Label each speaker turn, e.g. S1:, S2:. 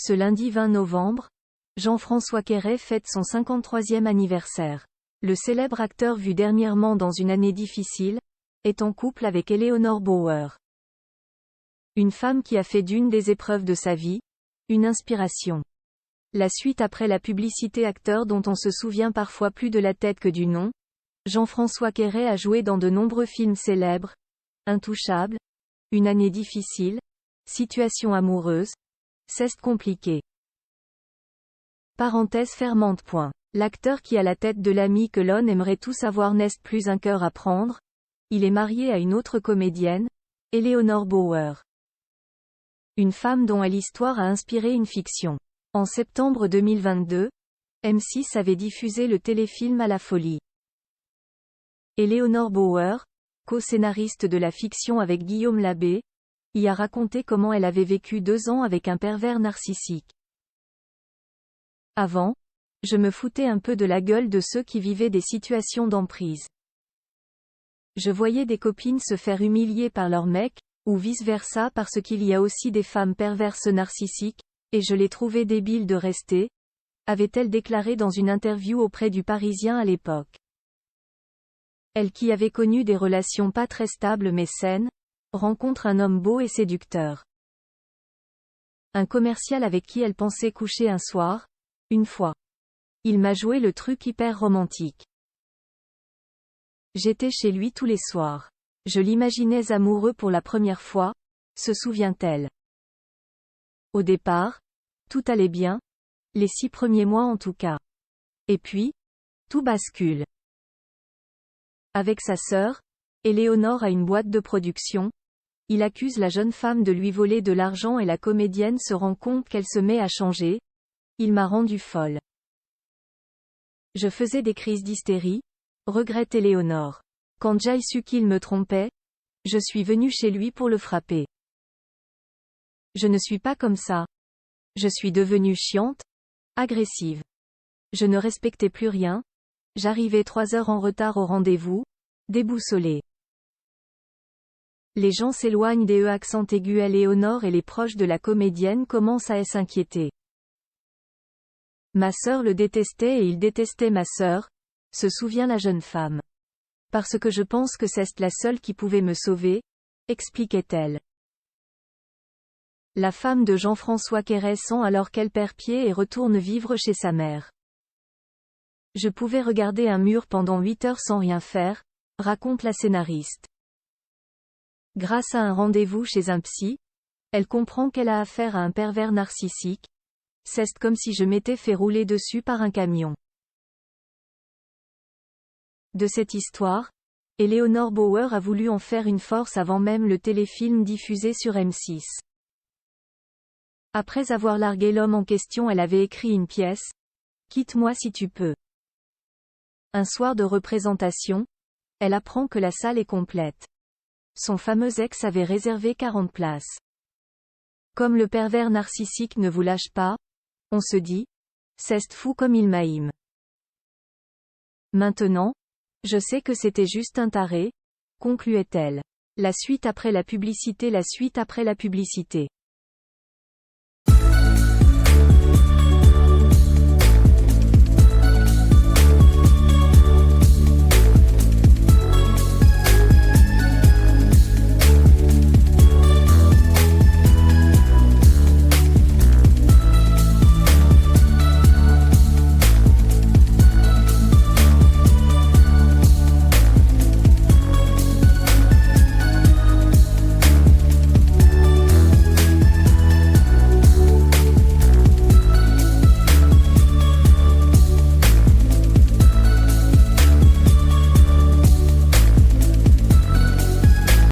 S1: Ce lundi 20 novembre, Jean-François Quéret fête son 53e anniversaire. Le célèbre acteur vu dernièrement dans Une année difficile, est en couple avec Eleanor Bauer. Une femme qui a fait d'une des épreuves de sa vie, une inspiration. La suite après la publicité. Acteur dont on se souvient parfois plus de la tête que du nom, Jean-François Quéret a joué dans de nombreux films célèbres, Intouchable, Une année difficile, Situation amoureuse, Ceste compliqué. Parenthèse fermante. L'acteur qui a la tête de l'ami que l'on aimerait tous avoir n'est plus un cœur à prendre. Il est marié à une autre comédienne, Eleanor Bauer. Une femme dont l'histoire a inspiré une fiction. En septembre 2022, M6 avait diffusé le téléfilm À la folie. Eleanor Bauer, co-scénariste de la fiction avec Guillaume Labbé, y a raconté comment elle avait vécu 2 ans avec un pervers narcissique. Avant, je me foutais un peu de la gueule de ceux qui vivaient des situations d'emprise. Je voyais des copines se faire humilier par leur mec, ou vice-versa parce qu'il y a aussi des femmes perverses narcissiques, et je les trouvais débiles de rester, avait-elle déclaré dans une interview auprès du Parisien à l'époque. Elle qui avait connu des relations pas très stables mais saines, rencontre un homme beau et séducteur. Un commercial avec qui elle pensait coucher un soir, une fois. Il m'a joué le truc hyper romantique. J'étais chez lui tous les soirs. Je l'imaginais amoureux pour la première fois, se souvient-elle. Au départ, tout allait bien, les 6 premiers mois en tout cas. Et puis, tout bascule. Avec sa sœur, Eleanor a une boîte de production. Il accuse la jeune femme de lui voler de l'argent et la comédienne se rend compte qu'elle se met à changer. Il m'a rendue folle. Je faisais des crises d'hystérie, regrette Eleanor. Quand j'ai su qu'il me trompait, je suis venue chez lui pour le frapper. Je ne suis pas comme ça. Je suis devenue chiante, agressive. Je ne respectais plus rien. J'arrivais 3 heures en retard au rendez-vous, déboussolée. Les gens s'éloignent des accent aigu. Eleanor et les proches de la comédienne commencent à s'inquiéter. Ma sœur le détestait et il détestait ma sœur, se souvient la jeune femme. Parce que je pense que c'est la seule qui pouvait me sauver, expliquait-elle. La femme de Jean-François Quéret sent alors qu'elle perd pied et retourne vivre chez sa mère. Je pouvais regarder un mur pendant 8 heures sans rien faire, raconte la scénariste. Grâce à un rendez-vous chez un psy, elle comprend qu'elle a affaire à un pervers narcissique. C'est comme si je m'étais fait rouler dessus par un camion. De cette histoire, Eleanor Bauer a voulu en faire une force avant même le téléfilm diffusé sur M6. Après avoir largué l'homme en question, elle avait écrit une pièce. Quitte-moi si tu peux. Un soir de représentation, elle apprend que la salle est complète. Son fameux ex avait réservé 40 places. Comme le pervers narcissique ne vous lâche pas, on se dit, c'est fou comme il m'aime. Maintenant, je sais que c'était juste un taré, concluait-elle. La suite après la publicité. La suite après la publicité.